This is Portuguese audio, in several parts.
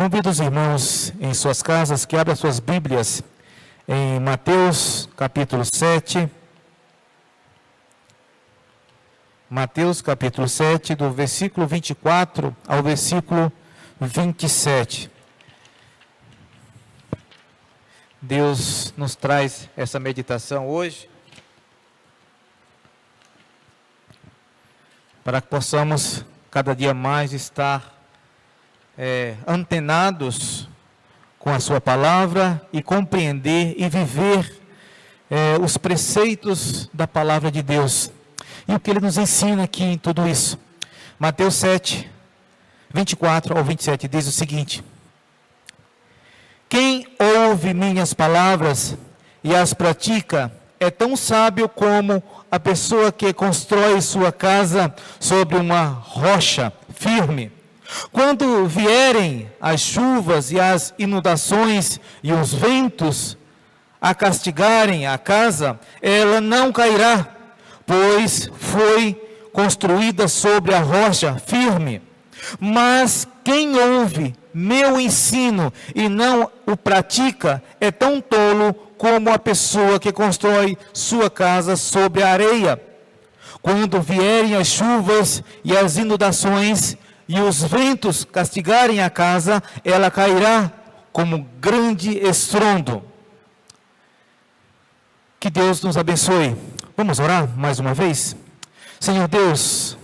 Convido os irmãos em suas casas que abram suas Bíblias em Mateus capítulo 7. Mateus capítulo 7, do versículo 24 ao versículo 27. Deus nos traz essa meditação hoje para que possamos cada dia mais estar antenados com a sua palavra e compreender e viver os preceitos da palavra de Deus. E o que ele nos ensina aqui em tudo isso. Mateus 7, 24 ao 27 diz o seguinte: quem ouve minhas palavras e as pratica é tão sábio como a pessoa que constrói sua casa sobre uma rocha firme. Quando vierem as chuvas e as inundações e os ventos a castigarem a casa, ela não cairá, pois foi construída sobre a rocha firme. Mas quem ouve meu ensino e não o pratica é tão tolo como a pessoa que constrói sua casa sobre a areia. Quando vierem as chuvas e as inundações e os ventos castigarem a casa, ela cairá como grande estrondo. Que Deus nos abençoe. Vamos orar mais uma vez? Senhor Deus,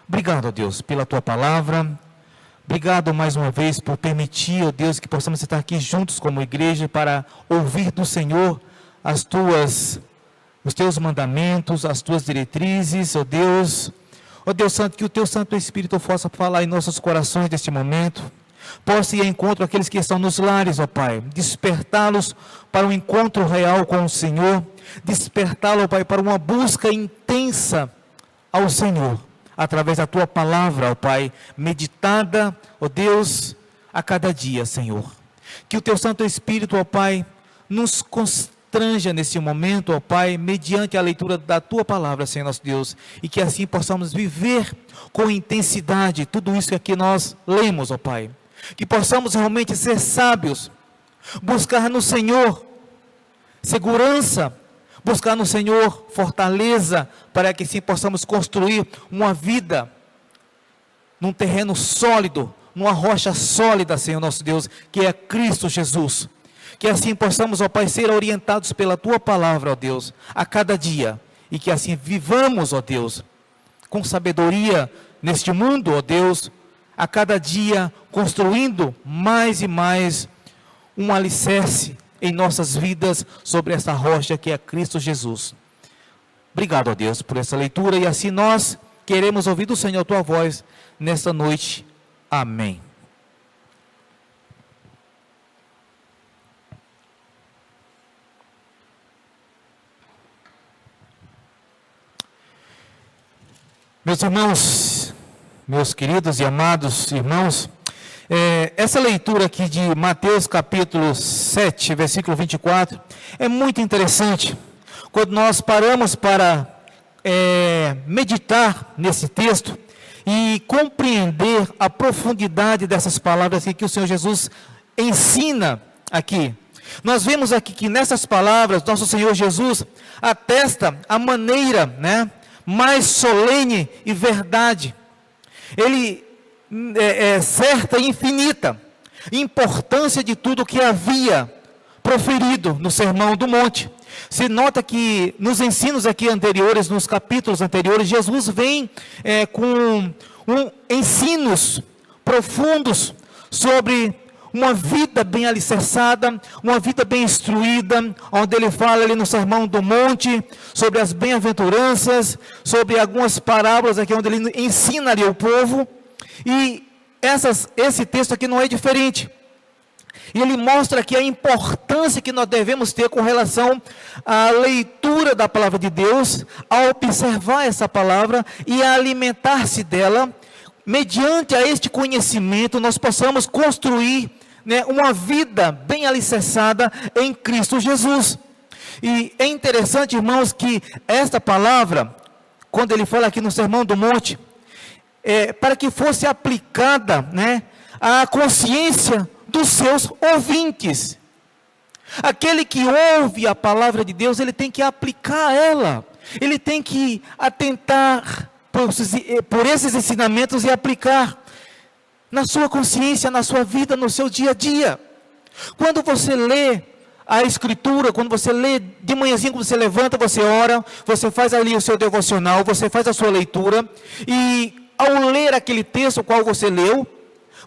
obrigado, ó Deus, pela Tua palavra. Obrigado mais uma vez por permitir, ó Deus, que possamos estar aqui juntos como igreja para ouvir do Senhor os Teus mandamentos, as Tuas diretrizes, ó Deus. Ó Deus Santo, que o Teu Santo Espírito possa falar em nossos corações neste momento, possa ir ao encontro àqueles que estão nos lares, ó Pai, despertá-los para um encontro real com o Senhor, despertá-los, ó Pai, para uma busca intensa ao Senhor, através da Tua palavra, ó Pai, meditada, ó Deus, a cada dia, Senhor. Que o Teu Santo Espírito, ó Pai, nos constranja nesse momento, ó Pai, mediante a leitura da Tua palavra, Senhor nosso Deus, e que assim possamos viver com intensidade tudo isso que aqui nós lemos, ó Pai. Que possamos realmente ser sábios, buscar no Senhor segurança, buscar no Senhor fortaleza, para que assim possamos construir uma vida num terreno sólido, numa rocha sólida, Senhor nosso Deus, que é Cristo Jesus. Que assim possamos, ó Pai, ser orientados pela Tua palavra, ó Deus, a cada dia. E que assim vivamos, ó Deus, com sabedoria neste mundo, ó Deus, a cada dia construindo mais e mais um alicerce em nossas vidas sobre essa rocha que é Cristo Jesus. Obrigado, ó Deus, por essa leitura. E assim nós queremos ouvir do Senhor a Tua voz nesta noite. Amém. Meus irmãos, meus queridos e amados irmãos, essa leitura aqui de Mateus capítulo 7, versículo 24, é muito interessante. Quando nós paramos para meditar nesse texto e compreender a profundidade dessas palavras que o Senhor Jesus ensina aqui. Nós vemos aqui que nessas palavras, nosso Senhor Jesus atesta a maneira, mais solene e verdade. Ele é certa e infinita importância de tudo que havia proferido no Sermão do Monte. Se nota que nos ensinos aqui anteriores, nos capítulos anteriores, Jesus vem com ensinos profundos sobre uma vida bem alicerçada, uma vida bem instruída, onde ele fala ali no Sermão do Monte, sobre as bem-aventuranças, sobre algumas parábolas aqui, onde ele ensina ali o povo, e esse texto aqui não é diferente. E ele mostra aqui a importância que nós devemos ter com relação à leitura da palavra de Deus, a observar essa palavra e a alimentar-se dela. Mediante a este conhecimento, nós possamos construir uma vida bem alicerçada em Cristo Jesus. E é interessante, irmãos, que esta palavra, quando ele fala aqui no Sermão do Monte, para que fosse aplicada a consciência dos seus ouvintes. Aquele que ouve a palavra de Deus, ele tem que aplicar ela. Ele tem que atentar por esses ensinamentos e aplicar na sua consciência, na sua vida, no seu dia a dia. Quando você lê a Escritura, quando você lê de manhãzinho, quando você levanta, você ora, você faz ali o seu devocional, você faz a sua leitura, e ao ler aquele texto qual você leu,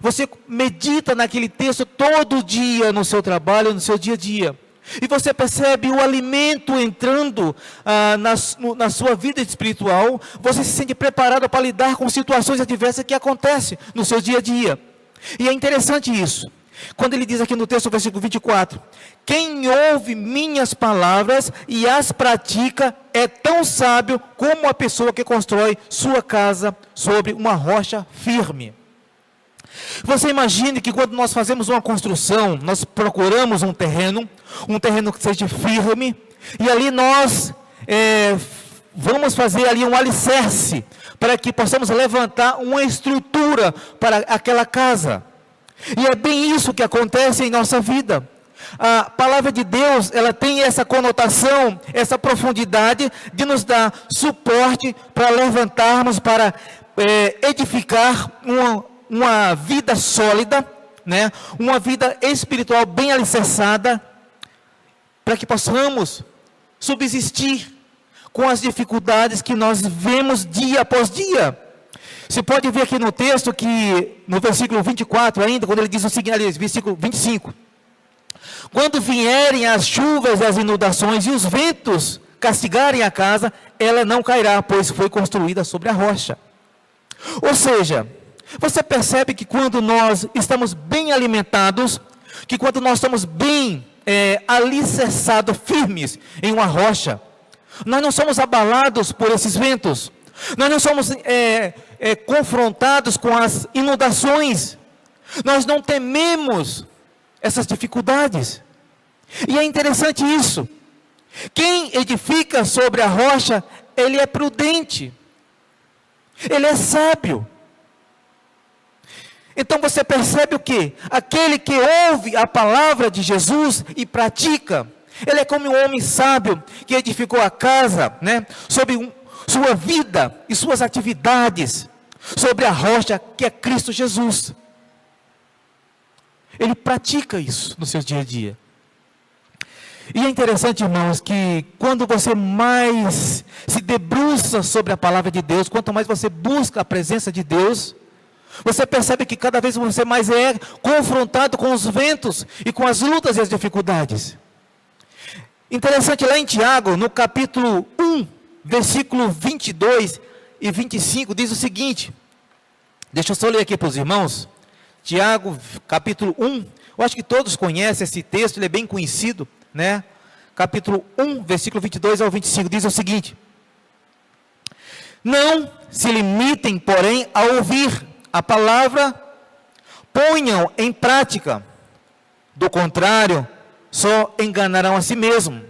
você medita naquele texto todo dia no seu trabalho, no seu dia a dia. E você percebe o alimento entrando na sua vida espiritual. Você se sente preparado para lidar com situações adversas que acontecem no seu dia a dia. E é interessante isso. Quando ele diz aqui no texto, versículo 24: quem ouve minhas palavras e as pratica é tão sábio como a pessoa que constrói sua casa sobre uma rocha firme. Você imagine que quando nós fazemos uma construção, nós procuramos um terreno que seja firme, e ali nós vamos fazer ali um alicerce, para que possamos levantar uma estrutura para aquela casa. E é bem isso que acontece em nossa vida. A palavra de Deus, ela tem essa conotação, essa profundidade de nos dar suporte para levantarmos, para edificar uma vida sólida, né? Uma vida espiritual bem alicerçada, para que possamos subsistir com as dificuldades que nós vemos dia após dia. Você pode ver aqui no texto que, no versículo 24 ainda, quando ele diz o seguinte, aliás, versículo 25. Quando vierem as chuvas e as inundações e os ventos castigarem a casa, ela não cairá, pois foi construída sobre a rocha. Ou seja, você percebe que quando nós estamos bem alimentados, que quando nós estamos bem alicerçados, firmes em uma rocha, nós não somos abalados por esses ventos, nós não somos confrontados com as inundações, nós não tememos essas dificuldades. E é interessante isso. Quem edifica sobre a rocha, ele é prudente, ele é sábio. Então você percebe o que? Aquele que ouve a palavra de Jesus e pratica, ele é como um homem sábio que edificou a casa, né, sobre sua vida e suas atividades, sobre a rocha que é Cristo Jesus. Ele pratica isso no seu dia a dia. E é interessante, irmãos, que quando você mais se debruça sobre a palavra de Deus, quanto mais você busca a presença de Deus, você percebe que cada vez você mais é confrontado com os ventos e com as lutas e as dificuldades. Interessante, lá em Tiago, no capítulo 1, versículo 22 e 25, diz o seguinte. Deixa eu só ler aqui para os irmãos. Tiago, capítulo 1, eu acho que todos conhecem esse texto, ele é bem conhecido, né? Capítulo 1, versículo 22 ao 25, diz o seguinte: não se limitem, porém, a ouvir a palavra, ponham em prática, do contrário, só enganarão a si mesmo.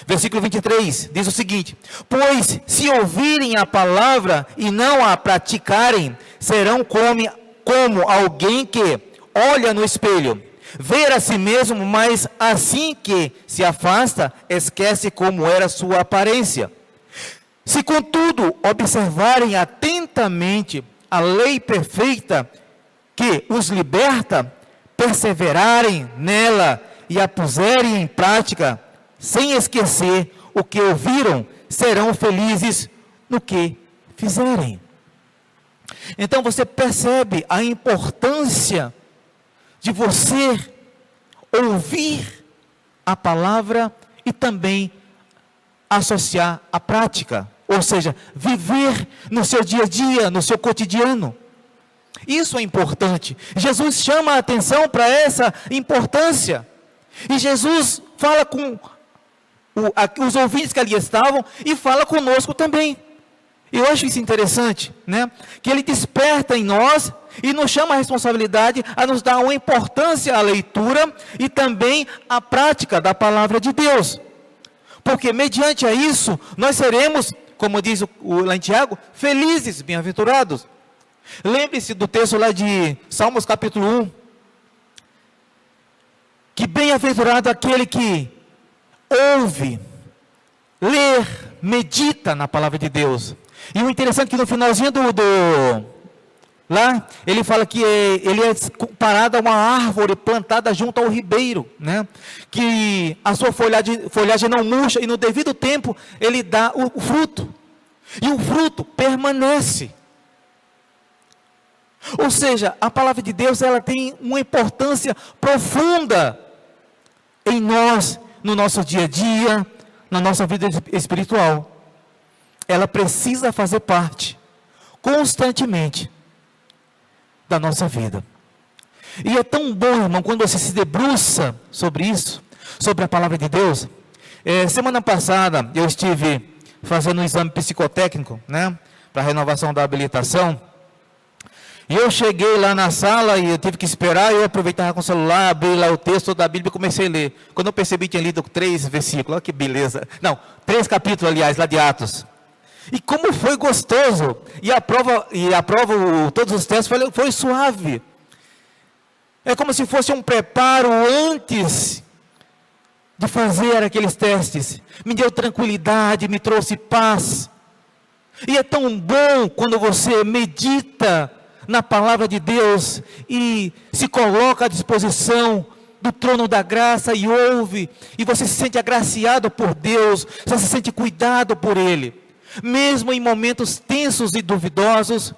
Versículo 23, diz o seguinte: pois se ouvirem a palavra e não a praticarem, serão como alguém que olha no espelho, vê a si mesmo, mas assim que se afasta, esquece como era sua aparência. Se contudo observarem atentamente a lei perfeita que os liberta, perseverarem nela e a puserem em prática, sem esquecer o que ouviram, serão felizes no que fizerem. Então você percebe a importância de você ouvir a palavra e também associar a prática, ou seja, viver no seu dia a dia, no seu cotidiano. Isso é importante. Jesus chama a atenção para essa importância. E Jesus fala com os ouvintes que ali estavam e fala conosco também. Eu acho isso interessante, né? Que ele desperta em nós e nos chama a responsabilidade a nos dar uma importância à leitura e também à prática da palavra de Deus. Porque mediante a isso, nós seremos, como diz lá em Tiago, felizes, bem-aventurados. Lembre-se do texto lá de Salmos capítulo 1, que bem-aventurado aquele que ouve, lê, medita na palavra de Deus. E o interessante é que no finalzinho lá, ele fala que ele é comparado a uma árvore plantada junto ao ribeiro, né? Que a sua folhagem não murcha e no devido tempo ele dá o fruto. E o fruto permanece. Ou seja, a palavra de Deus, ela tem uma importância profunda em nós, no nosso dia a dia, na nossa vida espiritual. Ela precisa fazer parte, constantemente, da nossa vida. E é tão bom, irmão, quando você se debruça sobre isso, sobre a palavra de Deus. Semana passada, eu estive fazendo um exame psicotécnico, né, para a renovação da habilitação. E eu cheguei lá na sala e eu tive que esperar, eu aproveitava com o celular, abri lá o texto da Bíblia e comecei a ler. Quando eu percebi, tinha lido 3 versículos, olha que beleza. Não, 3 capítulos, aliás, lá de Atos. E como foi gostoso, e a prova todos os testes, foi suave. É como se fosse um preparo antes de fazer aqueles testes. Me deu tranquilidade, me trouxe paz. E é tão bom quando você medita na palavra de Deus e se coloca à disposição do trono da graça e ouve, e você se sente agraciado por Deus, você se sente cuidado por Ele, mesmo em momentos tensos e duvidosos,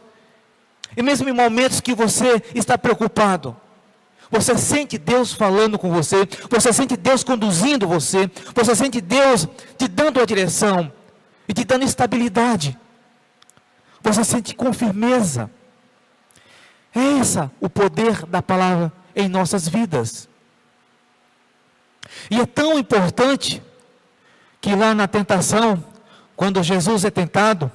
e mesmo em momentos que você está preocupado, você sente Deus falando com você, você sente Deus conduzindo você, você sente Deus te dando a direção, e te dando estabilidade, você sente com firmeza. É esse o poder da palavra em nossas vidas. E é tão importante que lá na tentação, quando Jesus é tentado,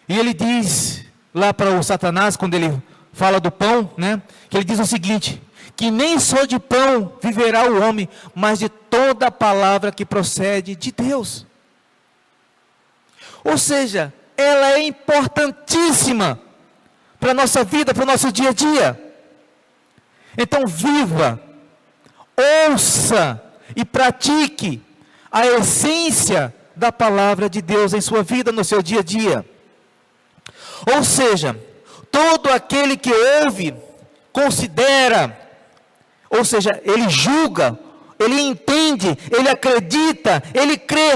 e ele diz lá para o Satanás, quando ele fala do pão, né, que ele diz o seguinte, que nem só de pão viverá o homem, mas de toda a palavra que procede de Deus. Ou seja, ela é importantíssima para a nossa vida, para o nosso dia a dia. Então viva, ouça e pratique a essência da palavra de Deus em sua vida, no seu dia a dia. Ou seja, todo aquele que ouve, considera, ou seja, ele julga, ele entende, ele acredita, ele crê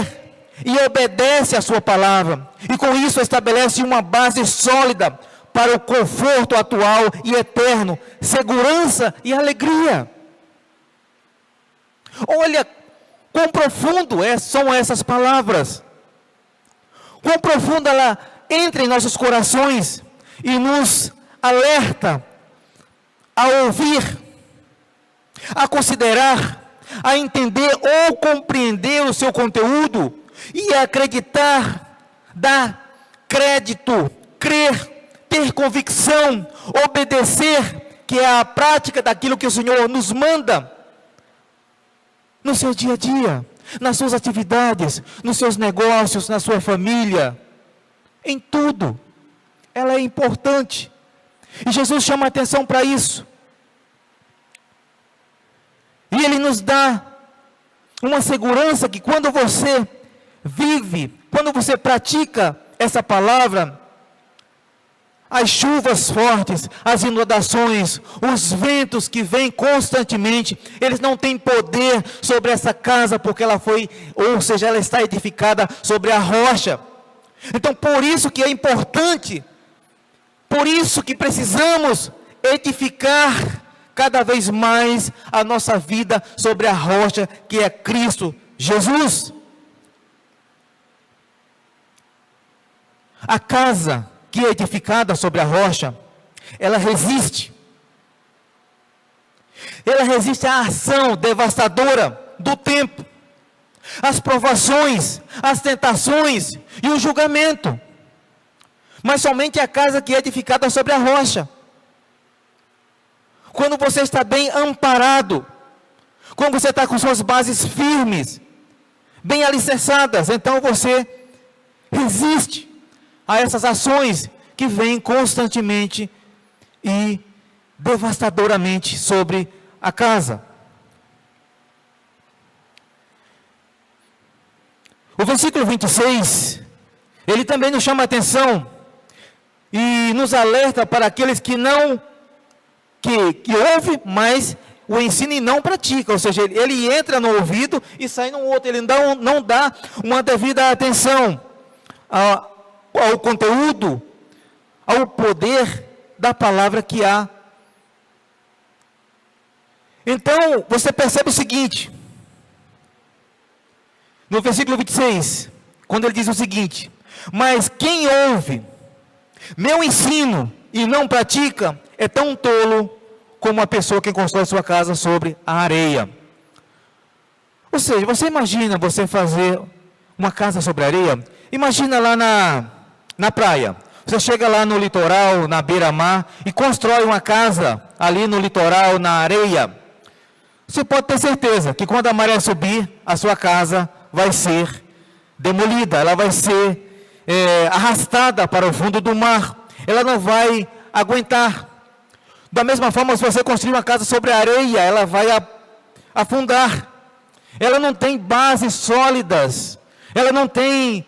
e obedece a sua palavra. E com isso estabelece uma base sólida para o conforto atual e eterno, segurança e alegria. Olha quão profundo são essas palavras. Quão profundo ela entra em nossos corações e nos alerta a ouvir, a considerar, a entender ou compreender o seu conteúdo e a acreditar, dar crédito, crer, ter convicção, obedecer, que é a prática daquilo que o Senhor nos manda no seu dia a dia, nas suas atividades, nos seus negócios, na sua família, em tudo. Ela é importante. E Jesus chama a atenção para isso. E Ele nos dá uma segurança que quando você vive, quando você pratica essa palavra, as chuvas fortes, as inundações, os ventos que vêm constantemente, eles não têm poder sobre essa casa, porque ela ela está edificada sobre a rocha. Então, por isso que é importante, por isso que precisamos edificar cada vez mais a nossa vida sobre a rocha, que é Cristo Jesus. A casa que é edificada sobre a rocha, ela resiste. Ela resiste à ação devastadora do tempo, às provações, às tentações e o julgamento. Mas somente a casa que é edificada sobre a rocha. Quando você está bem amparado, quando você está com suas bases firmes, bem alicerçadas, então você resiste a essas ações que vêm constantemente e devastadoramente sobre a casa. O versículo 26, ele também nos chama a atenção e nos alerta para aqueles que ouvem, mas o ensina e não pratica, ou seja, ele entra no ouvido e sai no outro, ele não dá uma devida atenção ao conteúdo, ao poder da palavra que há. Então, você percebe o seguinte, no versículo 26, quando ele diz o seguinte: mas quem ouve meu ensino e não pratica, é tão tolo como a pessoa que constrói sua casa sobre a areia. Ou seja, você imagina você fazer uma casa sobre a areia? Imagina lá na praia. Você chega lá no litoral, na beira-mar, e constrói uma casa ali no litoral, na areia. Você pode ter certeza que quando a maré subir, a sua casa vai ser demolida, ela vai ser arrastada para o fundo do mar. Ela não vai aguentar. Da mesma forma, se você construir uma casa sobre a areia, ela vai afundar. Ela não tem bases sólidas. Ela não tem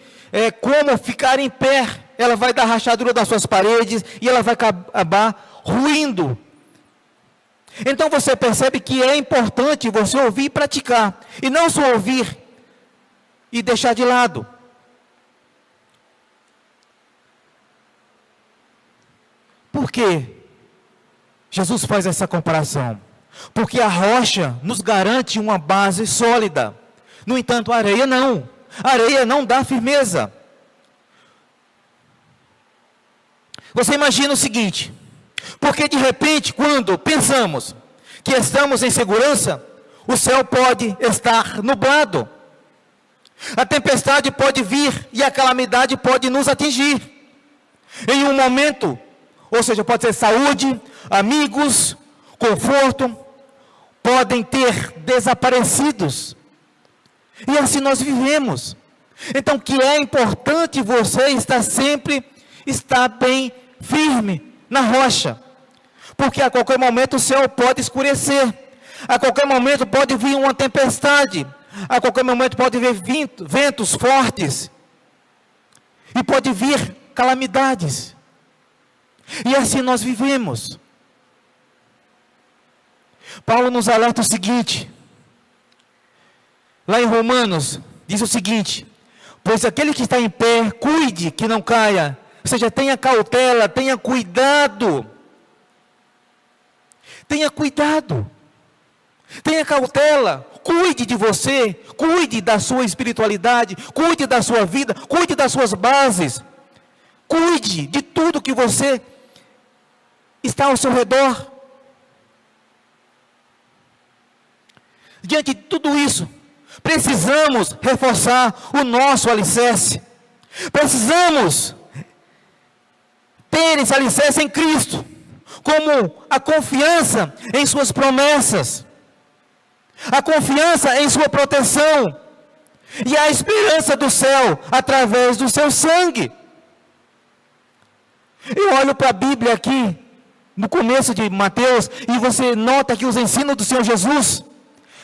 como ficar em pé. Ela vai dar rachadura das suas paredes e ela vai acabar ruindo. Então você percebe que é importante você ouvir e praticar. E não só ouvir e deixar de lado. Por quê? Jesus faz essa comparação. Porque a rocha nos garante uma base sólida. No entanto, a areia não. A areia não dá firmeza. Você imagina o seguinte: porque de repente, quando pensamos que estamos em segurança, o céu pode estar nublado. A tempestade pode vir e a calamidade pode nos atingir. Em um momento, ou seja, pode ser saúde, amigos, conforto, podem ter desaparecidos. E assim nós vivemos. Então, que é importante você estar bem firme na rocha. Porque a qualquer momento o céu pode escurecer. A qualquer momento pode vir uma tempestade. A qualquer momento pode vir ventos fortes. E pode vir calamidades. E assim nós vivemos. Paulo nos alerta o seguinte. Lá em Romanos, diz o seguinte: pois aquele que está em pé, cuide que não caia. Ou seja, tenha cautela, tenha cuidado. Tenha cuidado. Tenha cautela. Cuide de você. Cuide da sua espiritualidade. Cuide da sua vida. Cuide das suas bases. Cuide de tudo que você está ao seu redor. Diante de tudo isso, precisamos reforçar o nosso alicerce. Precisamos ter esse alicerce em Cristo, como a confiança em suas promessas, a confiança em sua proteção, e a esperança do céu através do seu sangue. Eu olho para a Bíblia aqui, no começo de Mateus, e você nota que os ensinos do Senhor Jesus,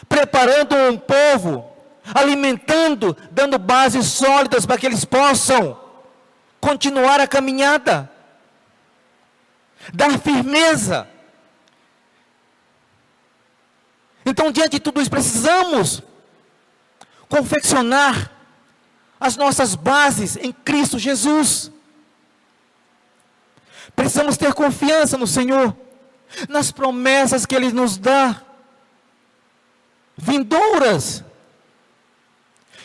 preparando um povo, alimentando, dando bases sólidas para que eles possam continuar a caminhada, dar firmeza. Então, diante de tudo isso, precisamos confeccionar as nossas bases em Cristo Jesus. Precisamos ter confiança no Senhor, nas promessas que Ele nos dá, vindouras,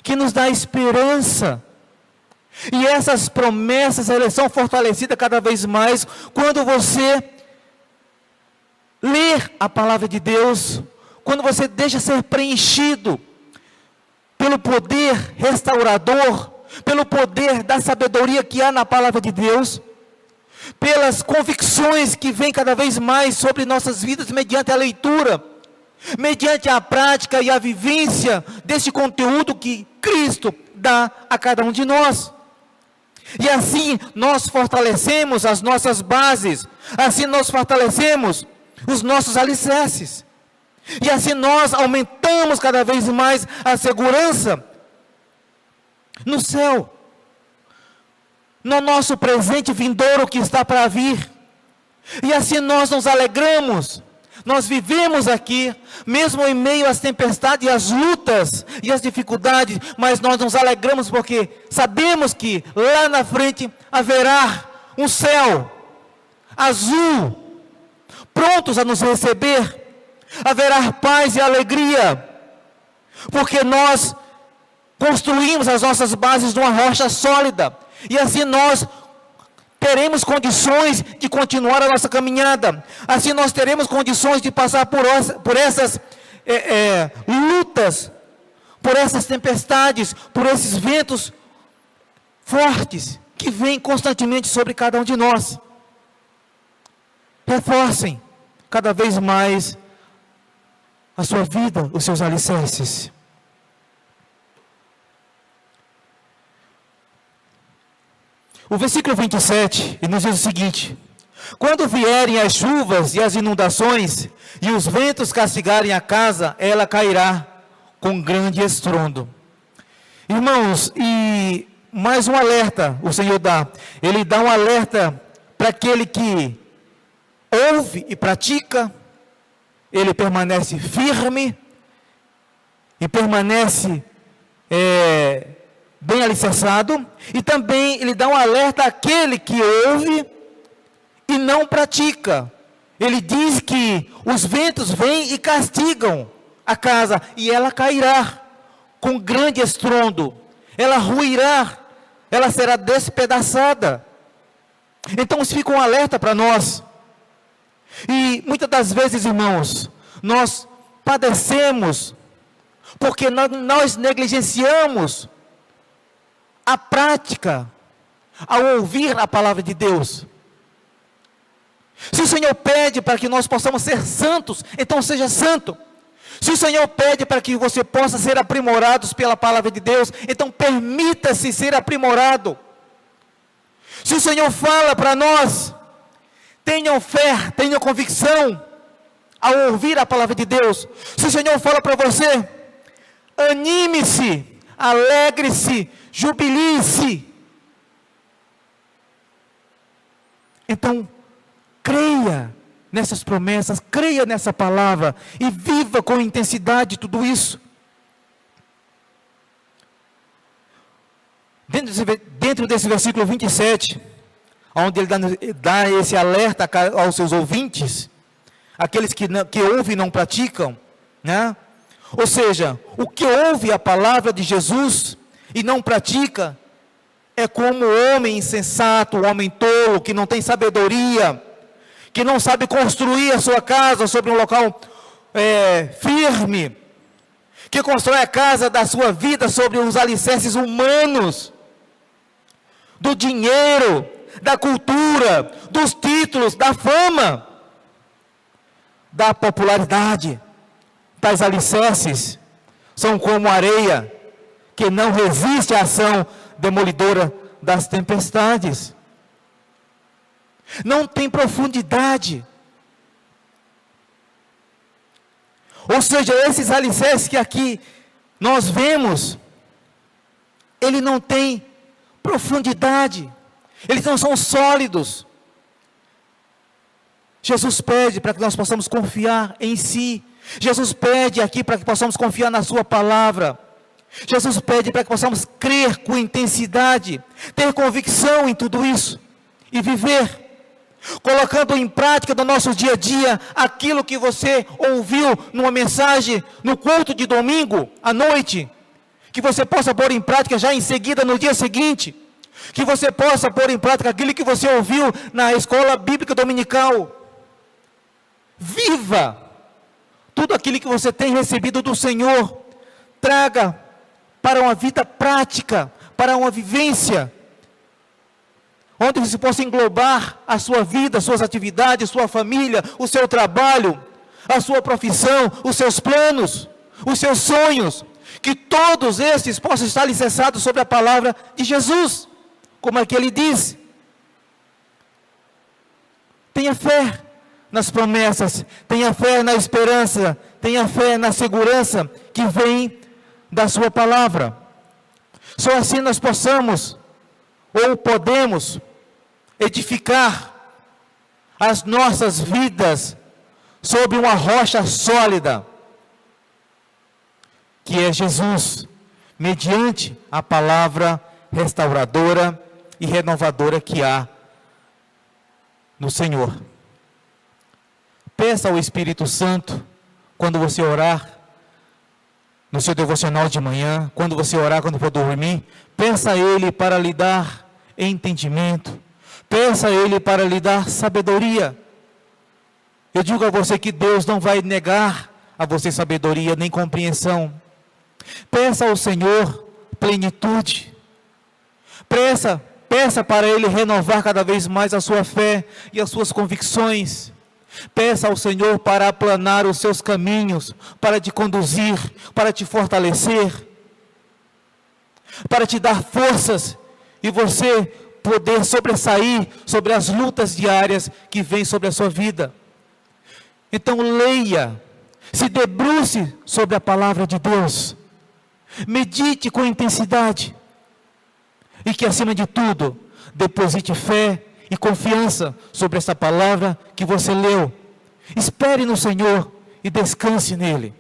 que nos dá esperança. E essas promessas, elas são fortalecidas cada vez mais quando você lê a palavra de Deus, quando você deixa ser preenchido pelo poder restaurador, pelo poder da sabedoria que há na palavra de Deus, pelas convicções que vêm cada vez mais sobre nossas vidas mediante a leitura, mediante a prática e a vivência desse conteúdo que Cristo dá a cada um de nós. E assim nós fortalecemos as nossas bases, assim nós fortalecemos os nossos alicerces. E assim nós aumentamos cada vez mais a segurança no céu, no nosso presente vindouro que está para vir. E assim nós nos alegramos, nós vivemos aqui, mesmo em meio às tempestades, às lutas e às dificuldades, mas nós nos alegramos porque sabemos que lá na frente haverá um céu azul, prontos a nos receber, haverá paz e alegria, porque nós construímos as nossas bases numa rocha sólida, e assim nós teremos condições de continuar a nossa caminhada, assim nós teremos condições de passar por essas lutas, por essas tempestades, por esses ventos fortes, que vêm constantemente sobre cada um de nós. Reforcem cada vez mais a sua vida, os seus alicerces. O versículo 27, ele nos diz o seguinte: quando vierem as chuvas e as inundações, e os ventos castigarem a casa, ela cairá com grande estrondo. Irmãos, e mais um alerta o Senhor dá. Ele dá um alerta para aquele que ouve e pratica, ele permanece firme, e permanece bem alicerçado, e também ele dá um alerta àquele que ouve e não pratica. Ele diz que os ventos vêm e castigam a casa, e ela cairá com grande estrondo, ela ruirá, ela será despedaçada. Então isso fica um alerta para nós. E muitas das vezes, irmãos, nós padecemos porque nós negligenciamos a prática ao ouvir a palavra de Deus. Se o Senhor pede para que nós possamos ser santos, então seja santo. Se o Senhor pede para que você possa ser aprimorados pela palavra de Deus, então permita-se ser aprimorado. Se o Senhor fala para nós, tenham fé, tenham convicção ao ouvir a palavra de Deus. Se o Senhor fala para você, anime-se, alegre-se, jubilie-se. Então, creia nessas promessas, creia nessa palavra e viva com intensidade tudo isso. Dentro desse versículo 27, onde ele dá esse alerta aos seus ouvintes, aqueles que ouvem e não praticam, né? Ou seja, o que ouve a palavra de Jesus e não pratica, é como o homem insensato, o homem tolo, que não tem sabedoria, que não sabe construir a sua casa sobre um local firme, que constrói a casa da sua vida sobre os alicerces humanos, do dinheiro, da cultura, dos títulos, da fama, da popularidade. Tais alicerces são como areia, que não resiste à ação demolidora das tempestades. Não tem profundidade. Ou seja, esses alicerces que aqui nós vemos, ele não tem profundidade, eles não são sólidos. Jesus pede para que nós possamos confiar em si. Jesus pede aqui para que possamos confiar na sua palavra. Jesus pede para que possamos crer com intensidade, ter convicção em tudo isso e viver, colocando em prática no nosso dia a dia aquilo que você ouviu numa mensagem no culto de domingo à noite, que você possa pôr em prática já em seguida no dia seguinte, que você possa pôr em prática aquilo que você ouviu na escola bíblica dominical. Viva tudo aquilo que você tem recebido do Senhor, traga para uma vida prática, para uma vivência, onde você possa englobar a sua vida, suas atividades, sua família, o seu trabalho, a sua profissão, os seus planos, os seus sonhos, que todos esses possam estar alicerçados sobre a palavra de Jesus, como aquele diz. Tenha fé nas promessas, tenha fé na esperança, tenha fé na segurança que vem da sua palavra. Só assim nós possamos, ou podemos, edificar as nossas vidas sobre uma rocha sólida, que é Jesus, mediante a palavra restauradora e renovadora que há no Senhor. Peça ao Espírito Santo, quando você orar, no seu devocional de manhã, quando você orar, quando for dormir, peça a Ele para lhe dar entendimento, peça a Ele para lhe dar sabedoria. Eu digo a você que Deus não vai negar a você sabedoria nem compreensão. Peça ao Senhor plenitude. Peça para Ele renovar cada vez mais a sua fé e as suas convicções. Peça ao Senhor para aplanar os seus caminhos, para te conduzir, para te fortalecer, para te dar forças e você poder sobressair sobre as lutas diárias que vêm sobre a sua vida. Então leia, se debruce sobre a palavra de Deus, medite com intensidade e que acima de tudo deposite fé e confiança sobre essa palavra que você leu. Espere no Senhor e descanse nele.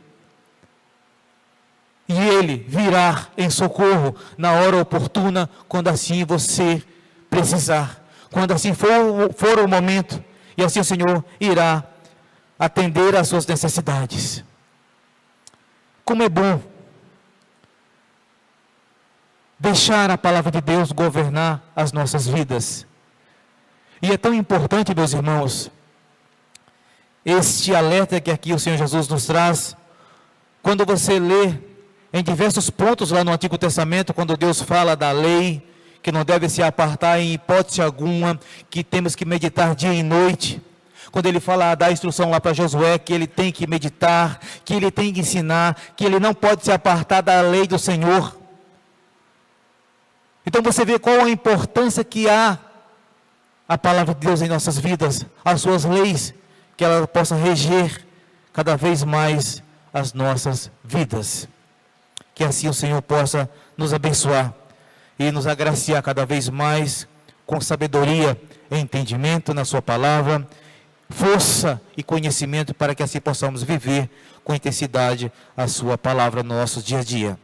E Ele virá em socorro na hora oportuna, quando assim você precisar. Quando assim for o momento. E assim o Senhor irá atender às suas necessidades. Como é bom deixar a palavra de Deus governar as nossas vidas. E é tão importante, meus irmãos, este alerta que aqui o Senhor Jesus nos traz, quando você lê em diversos pontos lá no Antigo Testamento, quando Deus fala da lei, que não deve se apartar em hipótese alguma, que temos que meditar dia e noite. Quando ele fala da instrução lá para Josué, que ele tem que meditar, que ele tem que ensinar, que ele não pode se apartar da lei do Senhor. Então você vê qual a importância que há a palavra de Deus em nossas vidas, as suas leis, que ela possa reger cada vez mais as nossas vidas. Que assim o Senhor possa nos abençoar e nos agraciar cada vez mais com sabedoria e entendimento na sua palavra, força e conhecimento para que assim possamos viver com intensidade a sua palavra no nosso dia a dia.